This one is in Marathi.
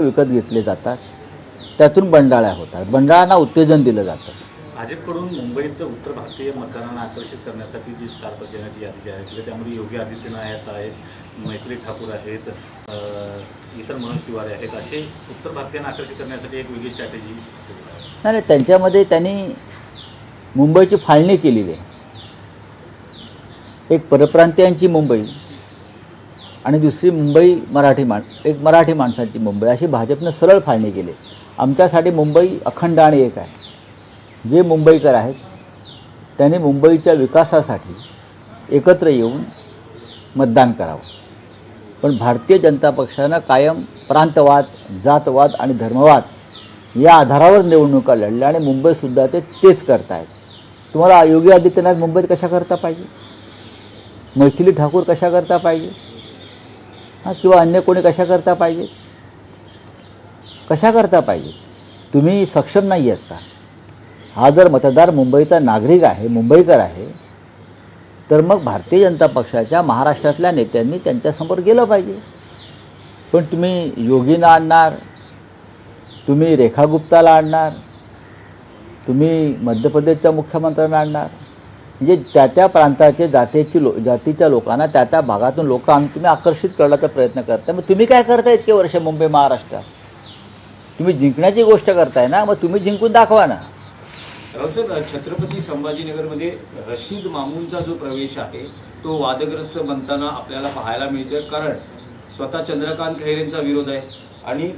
विकत घेतले जातात, त्यातून बंडाळ्या होतात, बंडाळ्यांना उत्तेजन दिलं जातं. भाजपकडून मुंबईत उत्तर भारतीय मतदारांना आकर्षित करण्यासाठी जी स्टार प्रचारणाची यादी जाहीर केली त्यामध्ये योगी आदित्यनाथ आहेत, मैत्री ठाकूर आहेत, इतर मनोज तिवारी आहेत, असे उत्तर भारतीयांना आकर्षित करण्यासाठी एक वेगळी स्ट्रॅटेजी. नाही, त्यांच्यामध्ये त्यांनी मुंबईची फाळणी केलेली आहे. एक परप्रांतीयांची मुंबई आणि दुसरी मुंबई एक मराठी माणसांची मुंबई, अशी भाजपनं सरळ फाळणी केली. आमच्यासाठी मुंबई अखंड आणि एक आहे. जे मुंबईकर आहेत त्यांनी मुंबईच्या विकासासाठी एकत्र येऊन मतदान करावं. पण भारतीय जनता पक्षानं कायम प्रांतवाद, जातवाद आणि धर्मवाद या आधारावर निवडणुका लढल्या आणि मुंबईसुद्धा तेच करतायत. तुम्हाला योगी आदित्यनाथ मुंबईत कशा करता पाहिजे, मैथिली ठाकूर कशा करता पाहिजे, किंवा अन्य कोणी कशा करता पाहिजे, कशा करता पाहिजे? तुम्ही सक्षम नाही आहेत का? हा जर मतदार मुंबईचा नागरिक आहे, मुंबईकर आहे, तर मग भारतीय जनता पक्षाच्या महाराष्ट्रातल्या नेत्यांनी त्यांच्यासमोर गेलं पाहिजे. पण तुम्ही योगींना आणणार, तुम्ही रेखा गुप्ताला आणणार, तुम्ही मध्य प्रदेशच्या मुख्यमंत्र्यांना आणणार, म्हणजे त्या प्रांताचे जातीच्या लोकांना त्या भागातून लोक तुम्ही आकर्षित करण्याचा प्रयत्न करताय. मग तुम्ही काय करताय इतके वर्ष मुंबई महाराष्ट्रात? तुम्ही जिंकण्याची गोष्ट करताय ना, मग तुम्ही जिंकून दाखवा ना. सर, छत्रपती संभाजीनगरमध्ये रशीद मामूनचा जो प्रवेश आहे तो वादग्रस्त बनताना आपल्याला पाहायला मिळतोय, कारण स्वतः चंद्रकांत खैरेंचा विरोध आहे आणि